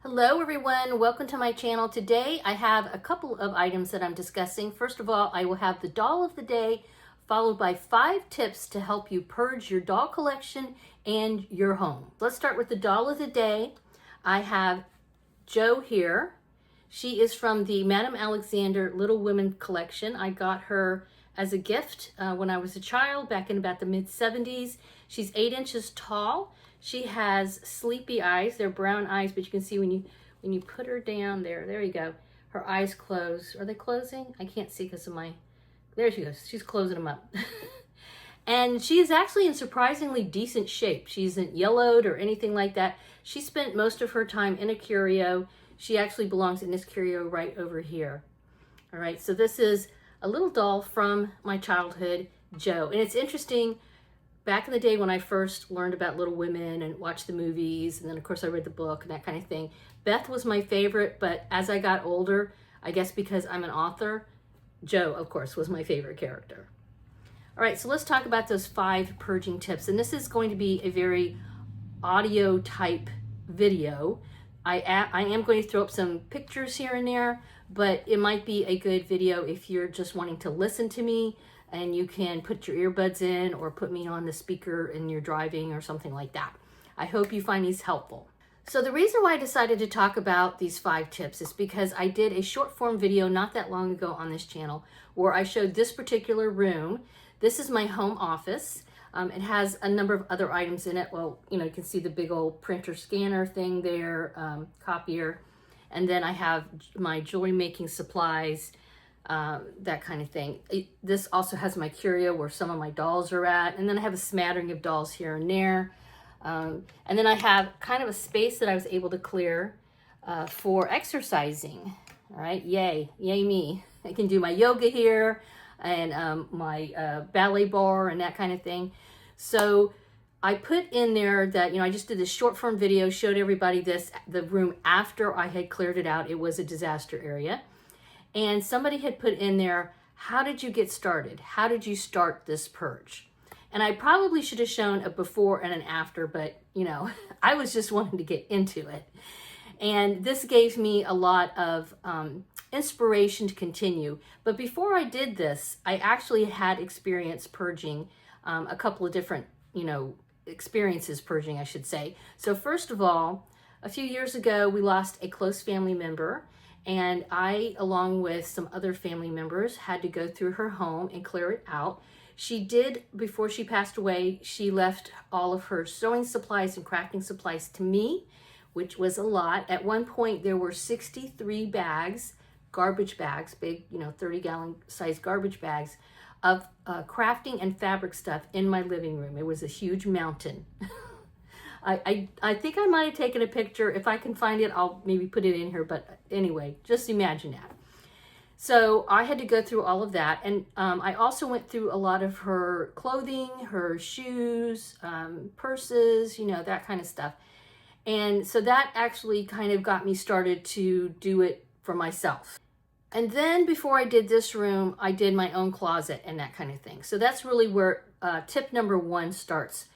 Hello everyone, welcome to my channel. Today I have a couple of items that I'm discussing. First of all, I will have the doll of the day followed by 5 tips to help you purge your doll collection and your home. Let's start with the doll of the day. I have Jo here. She is from the Madame Alexander Little Women collection. I got her as a gift when I was a child back in about the mid-70s. She's 8 inches tall. She has sleepy eyes. They're brown eyes, but you can see when you put her down there you go. Her eyes close. Are they closing? I can't see because of my, there she goes. She's closing them up. And she is actually in surprisingly decent shape. She isn't yellowed or anything like that. She spent most of her time in a curio. She actually belongs in this curio right over here. All right, so this is a little doll from my childhood, Jo. And it's interesting, back in the day when I first learned about Little Women and watched the movies, and then of course I read the book and that kind of thing, Beth was my favorite, but as I got older, I guess because I'm an author, Jo, of course, was my favorite character. All right, so let's talk about those 5 purging tips. And this is going to be a very audio type video. I am going to throw up some pictures here and there, but it might be a good video if you're just wanting to listen to me, and you can put your earbuds in or put me on the speaker and you're driving or something like that. I hope you find these helpful. So the reason why I decided to talk about these 5 tips is because I did a short form video not that long ago on this channel where I showed this particular room. This is my home office. It has a number of other items in it. Well, you know, you can see the big old printer scanner thing there, copier. And then I have my jewelry making supplies, that kind of thing. This also has my curio where some of my dolls are at. And then I have a smattering of dolls here and there. And then I have kind of a space that I was able to clear for exercising. All right, yay me. I can do my yoga here and my ballet bar and that kind of thing. So I put in there that, you know, I just did this short form video, showed everybody the room after I had cleared it out. It was a disaster area. And somebody had put in there, how did you get started? How did you start this purge? And I probably should have shown a before and an after, but, you know, I was just wanting to get into it. And this gave me a lot of inspiration to continue. But before I did this, I actually had experience purging, a couple of different, you know, experiences purging, I should say. So first of all, a few years ago, we lost a close family member. And I, along with some other family members, had to go through her home and clear it out. She did, before she passed away, she left all of her sewing supplies and crafting supplies to me, which was a lot. At one point, there were 63 bags, garbage bags, big, you know, 30-gallon size garbage bags of crafting and fabric stuff in my living room. It was a huge mountain. I think I might have taken a picture. If I can find it, I'll maybe put it in here. But anyway, just imagine that. So I had to go through all of that. And I also went through a lot of her clothing, her shoes, purses, you know, that kind of stuff. And so that actually kind of got me started to do it for myself. And then before I did this room, I did my own closet and that kind of thing. So that's really where tip number 1 starts.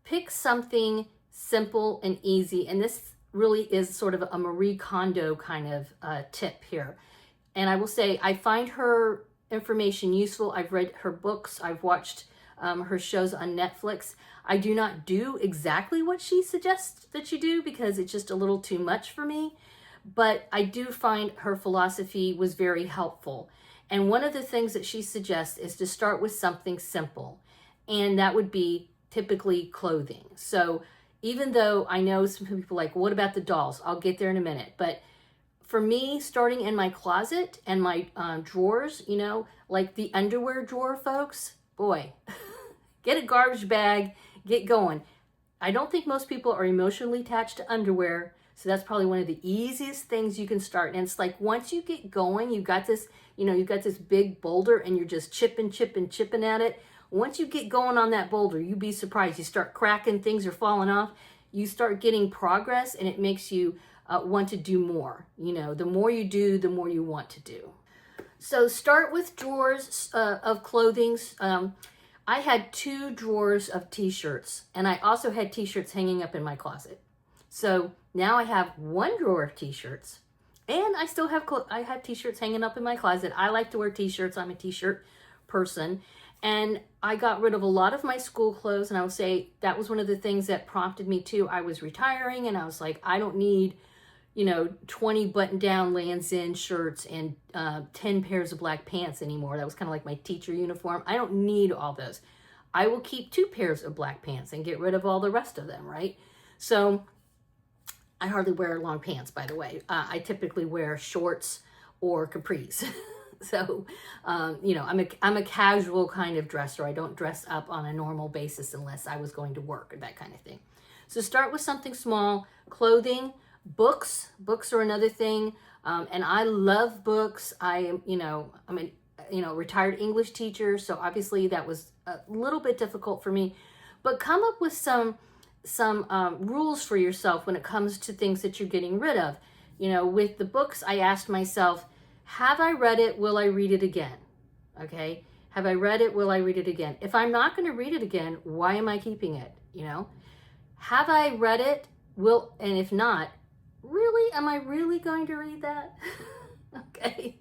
Pick something simple and easy. And this really is sort of a Marie Kondo kind of tip here. And I will say, I find her information useful. I've read her books. I've watched her shows on Netflix. I do not do exactly what she suggests that you do because it's just a little too much for me. But I do find her philosophy was very helpful. And one of the things that she suggests is to start with something simple. And that would be typically clothing. So even though I know some people are like, what about the dolls? I'll get there in a minute. But for me, starting in my closet and my drawers, you know, like the underwear drawer, folks, boy, get a garbage bag, get going. I don't think most people are emotionally attached to underwear. So that's probably one of the easiest things you can start. And it's like, once you get going, you got this, you know, you've got this big boulder and you're just chipping at it. Once you get going on that boulder, you'd be surprised. You start cracking, things are falling off. You start getting progress and it makes you want to do more. You know, the more you do, the more you want to do. So start with drawers of clothing. I had 2 drawers of t-shirts and I also had t-shirts hanging up in my closet. So Now I have one drawer of t-shirts, and I still have I have t-shirts hanging up in my closet. I like to wear t-shirts. I'm a t-shirt person. And I got rid of a lot of my school clothes, and I would say that was one of the things that prompted me too. I was retiring, and I was like, I don't need, 20 button-down Lands' End shirts and 10 pairs of black pants anymore. That was kind of like my teacher uniform. I don't need all those. I will keep 2 pairs of black pants and get rid of all the rest of them, right? So I hardly wear long pants, by the way. I typically wear shorts or capris. So, I'm a casual kind of dresser. I don't dress up on a normal basis unless I was going to work or that kind of thing. So start with something small. Clothing, books. Books are another thing. And I love books. I'm a retired English teacher. So obviously that was a little bit difficult for me. But come up with some rules for yourself when it comes to things that you're getting rid of. With the books, I asked myself, have I read it? Will I read it again? Okay. Have I read it? Will I read it again? If I'm not going to read it again, why am I keeping it? Have I read it? And if not, really, am I really going to read that? Okay.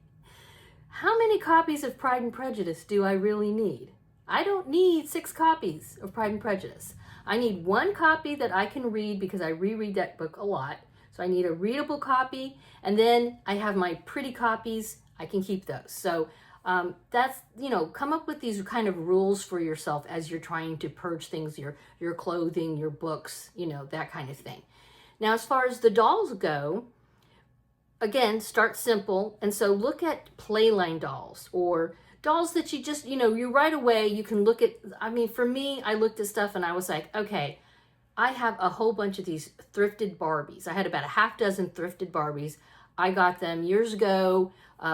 How many copies of Pride and Prejudice do I really need? I don't need 6 copies of Pride and Prejudice. I need 1 copy that I can read because I reread that book a lot. So I need a readable copy, and then I have my pretty copies. I can keep those. So that's, come up with these kind of rules for yourself as you're trying to purge things, your clothing, your books, that kind of thing. Now, as far as the dolls go, again, start simple. And so look at Playline dolls or dolls that you just, you right away, you can look at. For me, I looked at stuff and I was like, okay, I have a whole bunch of these thrifted Barbies. I had about a half dozen thrifted Barbies. I got them years ago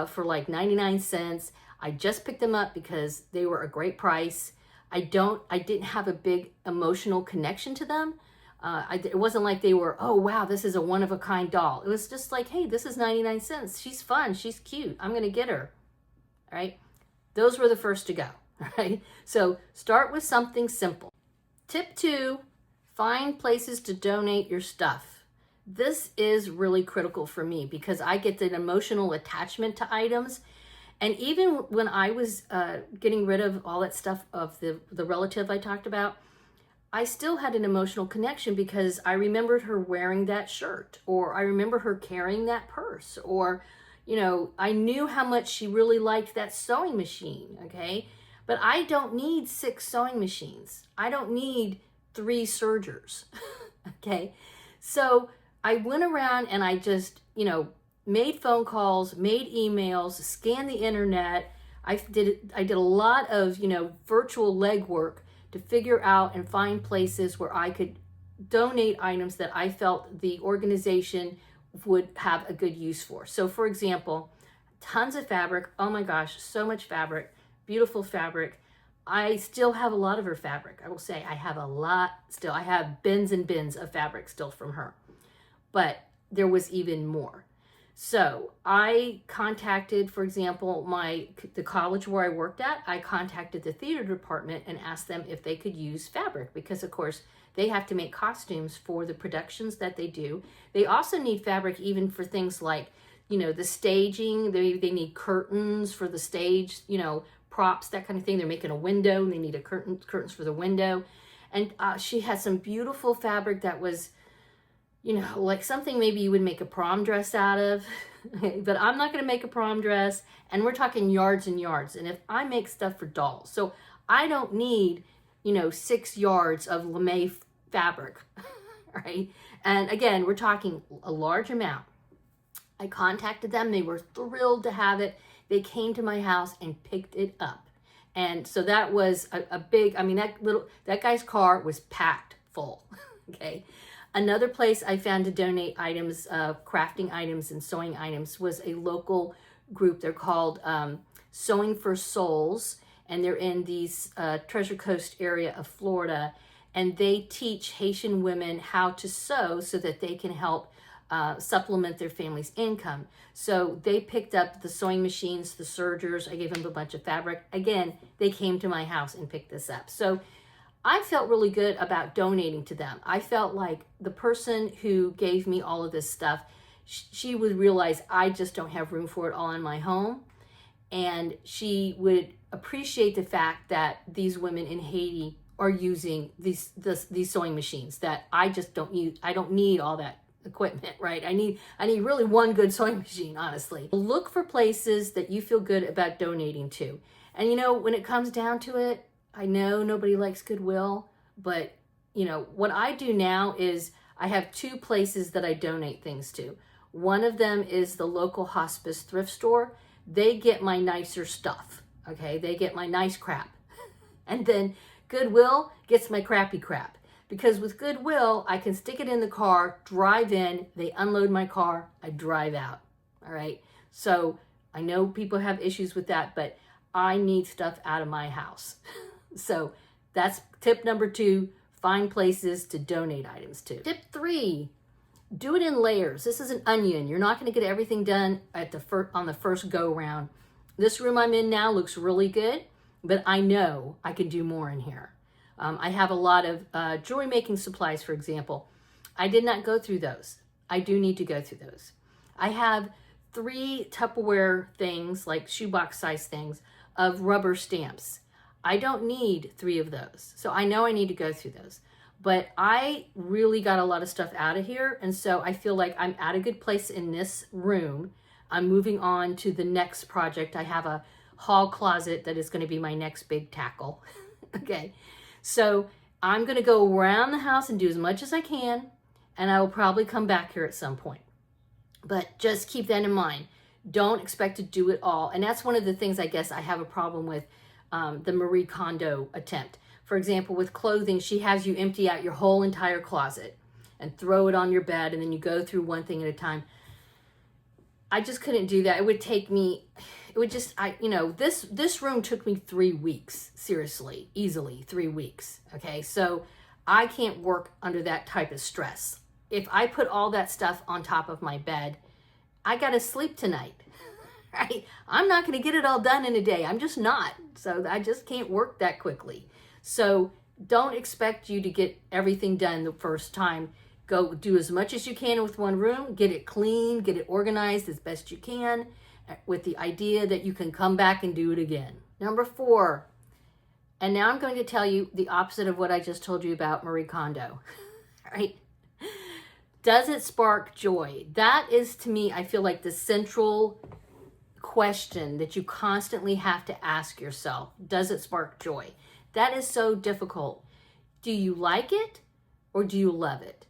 for like 99 cents. I just picked them up because they were a great price. I didn't have a big emotional connection to them. It wasn't like they were, oh wow, this is a one-of-a-kind doll. It was just like, hey, this is 99 cents. She's fun. She's cute. I'm going to get her. All right. Those were the first to go. All right. So start with something simple. Tip 2. Find places to donate your stuff. This is really critical for me because I get an emotional attachment to items. And even when I was getting rid of all that stuff of the relative I talked about, I still had an emotional connection because I remembered her wearing that shirt, or I remember her carrying that purse, or, I knew how much she really liked that sewing machine, okay? But I don't need 6 sewing machines. I don't need 3 sergers. Okay. So I went around and I just, made phone calls, made emails, scanned the internet. I did a lot of, virtual legwork to figure out and find places where I could donate items that I felt the organization would have a good use for. So for example, tons of fabric. Oh my gosh, so much fabric, beautiful fabric. I still have a lot of her fabric. I will say I have a lot still. I have bins and bins of fabric still from her, but there was even more. So I contacted, for example, the college where I worked at. I contacted the theater department and asked them if they could use fabric because, of course, they have to make costumes for the productions that they do. They also need fabric even for things like, the staging. They need curtains for the stage, props, that kind of thing. They're making a window and they need curtains for the window. And she had some beautiful fabric that was, like something maybe you would make a prom dress out of. But I'm not going to make a prom dress. And we're talking yards and yards. And if I make stuff for dolls, so I don't need, 6 yards of lame fabric, right? And again, we're talking a large amount. I contacted them. They were thrilled to have it. They came to my house and picked it up. And so that was a big, that guy's car was packed full. Okay. Another place I found to donate items, crafting items and sewing items, was a local group. They're called Sewing for Souls, and they're in the Treasure Coast area of Florida. And they teach Haitian women how to sew so that they can help supplement their family's income. So they picked up the sewing machines, the sergers. I gave them a bunch of fabric. Again, they came to my house and picked this up. So I felt really good about donating to them. I felt like the person who gave me all of this stuff, she would realize I just don't have room for it all in my home. And she would appreciate the fact that these women in Haiti are using these sewing machines that I just don't use. I don't need all that equipment, right? I need really one good sewing machine, honestly. Look for places that you feel good about donating to. And you know, when it comes down to it, I know nobody likes Goodwill, but you know, what I do now is I have 2 places that I donate things to. One of them is the local hospice thrift store. They get my nicer stuff, okay? They get my nice crap. And then Goodwill gets my crappy crap. Because with Goodwill, I can stick it in the car, drive in, they unload my car, I drive out, all right? So I know people have issues with that, but I need stuff out of my house. So that's tip number 2, find places to donate items to. Tip 3, do it in layers. This is an onion. You're not going to get everything done at on the first go round. This room I'm in now looks really good, but I know I can do more in here. I have a lot of jewelry making supplies, for example. I did not go through those. I do need to go through those. I have 3 Tupperware things, like shoebox size things, of rubber stamps. I don't need 3 of those. So I know I need to go through those. But I really got a lot of stuff out of here. And so I feel like I'm at a good place in this room. I'm moving on to the next project. I have a hall closet that is going to be my next big tackle. Okay. So I'm going to go around the house and do as much as I can. And I will probably come back here at some point. But just keep that in mind. Don't expect to do it all. And that's one of the things I guess I have a problem with the Marie Kondo attempt. For example, with clothing, she has you empty out your whole entire closet and throw it on your bed, and then you go through one thing at a time. I just couldn't do that. It would take me, it would just, this room took me 3 weeks, seriously, easily 3 weeks, okay? So I can't work under that type of stress. If I put all that stuff on top of my bed, I gotta sleep tonight, right? I'm not gonna get it all done in a day. I'm just not. So I just can't work that quickly. So don't expect you to get everything done the first time. Go do as much as you can with one room, get it clean, get it organized as best you can, with the idea that you can come back and do it again. Number 4, and now I'm going to tell you the opposite of what I just told you about Marie Kondo, right? Does it spark joy? That is, to me, I feel like the central question that you constantly have to ask yourself. Does it spark joy? That is so difficult. Do you like it or do you love it?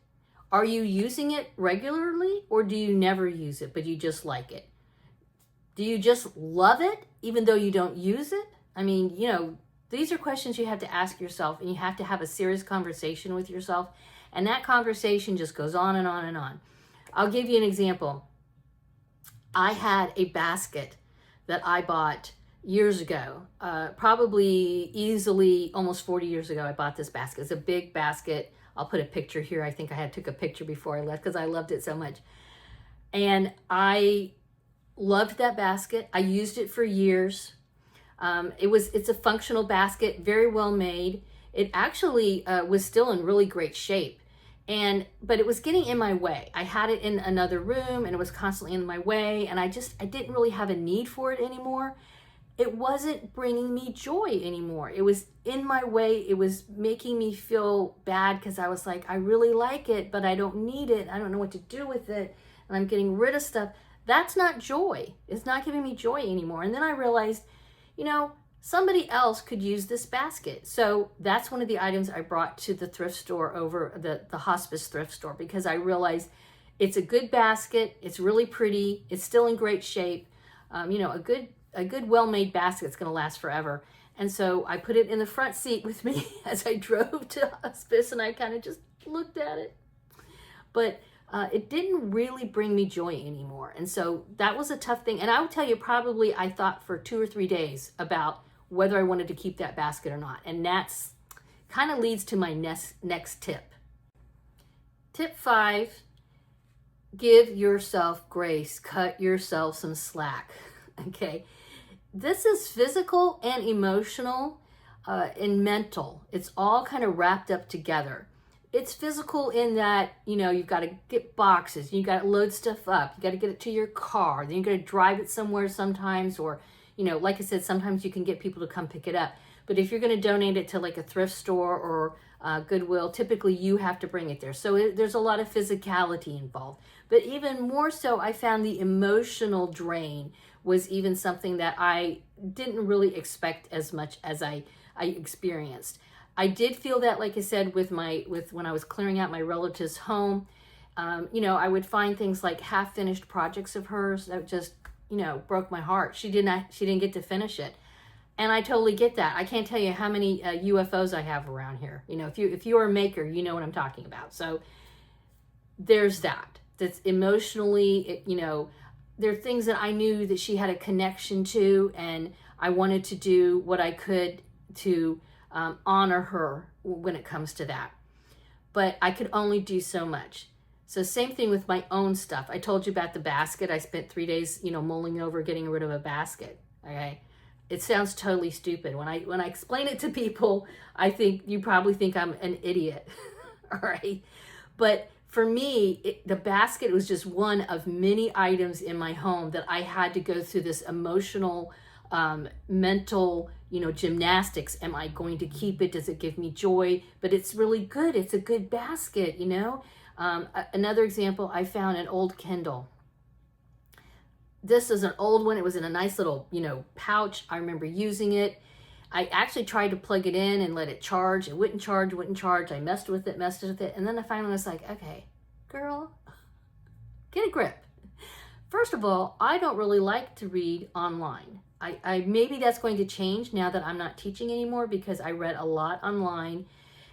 Are you using it regularly or do you never use it, but you just like it? Do you just love it even though you don't use it? I mean, these are questions you have to ask yourself, and you have to have a serious conversation with yourself. And that conversation just goes on and on and on. I'll give you an example. I had a basket that I bought years ago, probably easily almost 40 years ago. I bought this basket. It's a big basket. I'll put a picture here. I think I took a picture before I left because I loved it so much. And I loved that basket. I used it for years. It's a functional basket, very well made. It actually was still in really great shape. But it was getting in my way. I had it in another room and it was constantly in my way. And I didn't really have a need for it anymore. It wasn't bringing me joy anymore. It was in my way. It was making me feel bad because I was like, I really like it, but I don't need it. I don't know what to do with it. And I'm getting rid of stuff. That's not joy. It's not giving me joy anymore. And then I realized, somebody else could use this basket. So that's one of the items I brought to the thrift store over the hospice thrift store, because I realized it's a good basket. It's really pretty. It's still in great shape. A good well-made basket is going to last forever. And so I put it in the front seat with me as I drove to hospice, and I kind of just looked at it. But it didn't really bring me joy anymore. And so that was a tough thing. And I would tell you, probably I thought for 2 or 3 days about whether I wanted to keep that basket or not. And that's kind of leads to my next tip. Tip 5, give yourself grace. Cut yourself some slack. Okay. This is physical and emotional. and mental. It's all kind of wrapped up together. It's physical in that, you know, you've got to get boxes, you got to load stuff up, you got to get it to your car, then you got to drive it somewhere sometimes, or, you know, like I said, sometimes you can get people to come pick it up. But if you're going to donate it to like a thrift store or Goodwill, typically you have to bring it there. So there's a lot of physicality involved. But even more so, I found the emotional drain was even something that I didn't really expect as much as I experienced. I did feel that, like I said, with when I was clearing out my relative's home, you know, I would find things like half-finished projects of hers that just, you know, broke my heart. She didn't get to finish it. And I totally get that. I can't tell you how many UFOs I have around here. You know, if you're a maker, you know what I'm talking about. So there's that. That's emotionally, you know, there are things that I knew that she had a connection to, and I wanted to do what I could to honor her when it comes to that. But I could only do so much. So same thing with my own stuff. I told you about the basket. I spent 3 days, you know, mulling over getting rid of a basket. Okay. It sounds totally stupid. When I explain it to people, I think you probably think I'm an idiot. All right. But for me, the basket was just one of many items in my home that I had to go through this emotional, mental, you know, gymnastics. Am I going to keep it? Does it give me joy? But it's really good. It's a good basket, you know. Another example, I found an old Kindle. This is an old one. It was in a nice little, you know, pouch. I remember using it. I actually tried to plug it in and let it charge. It wouldn't charge, wouldn't charge. I messed with it. And then I finally was like, okay, girl, get a grip. First of all, I don't really like to read online. I maybe that's going to change now that I'm not teaching anymore, because I read a lot online.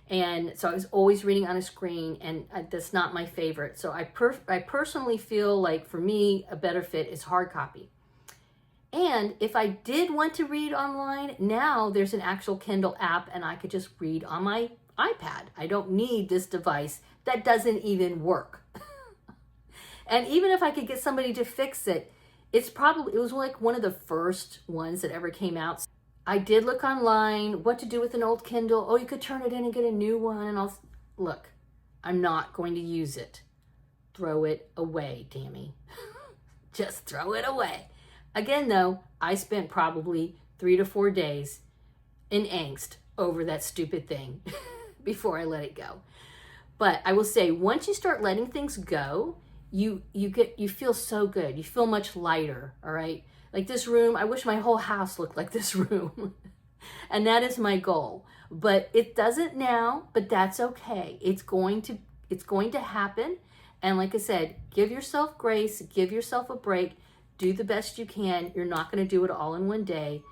And so I was always reading on a screen, and that's not my favorite. So I personally feel like, for me, a better fit is hard copy. And if I did want to read online, now there's an actual Kindle app, and I could just read on my iPad. I don't need this device that doesn't even work. And even if I could get somebody to fix it, it was like one of the first ones that ever came out. I did look online, what to do with an old Kindle. Oh, you could turn it in and get a new one. And look, I'm not going to use it. Throw it away, Tammy. Just throw it away. Again, though, I spent probably 3 to 4 days in angst over that stupid thing before I let it go. But I will say, once you start letting things go, you feel so good. You feel much lighter, all right? Like this room, I wish my whole house looked like this room. And that is my goal. But it doesn't now, but that's okay. It's going to happen. And like I said, give yourself grace, give yourself a break, do the best you can. You're not going to do it all in one day.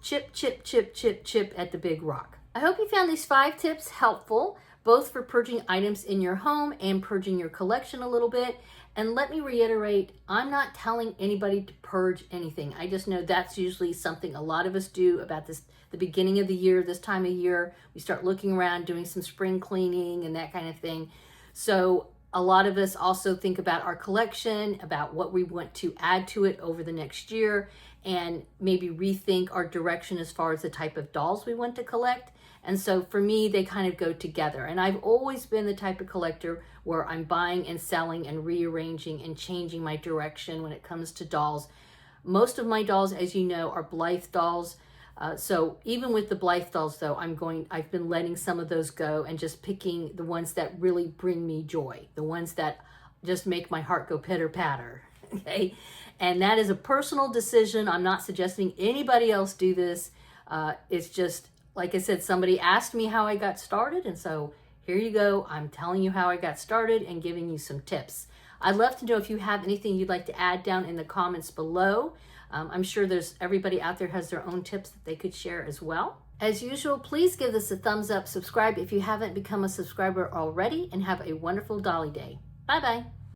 Chip, chip, chip, chip, chip at the big rock. I hope you found these 5 tips helpful, both for purging items in your home and purging your collection a little bit. And let me reiterate, I'm not telling anybody to purge anything. I just know that's usually something a lot of us do about the beginning of the year, this time of year. We start looking around, doing some spring cleaning and that kind of thing. So a lot of us also think about our collection, about what we want to add to it over the next year, and maybe rethink our direction as far as the type of dolls we want to collect. And so for me, they kind of go together. And I've always been the type of collector where I'm buying and selling and rearranging and changing my direction when it comes to dolls. Most of my dolls, as you know, are Blythe dolls. So even with the Blythe dolls, though, I've been letting some of those go and just picking the ones that really bring me joy, the ones that just make my heart go pitter patter. Okay. And that is a personal decision. I'm not suggesting anybody else do this. It's just, like I said, somebody asked me how I got started, and so here you go. I'm telling you how I got started and giving you some tips. I'd love to know if you have anything you'd like to add down in the comments below. I'm sure everybody out there has their own tips that they could share as well. As usual, please give this a thumbs up, subscribe if you haven't become a subscriber already, and have a wonderful Dolly Day. Bye-bye.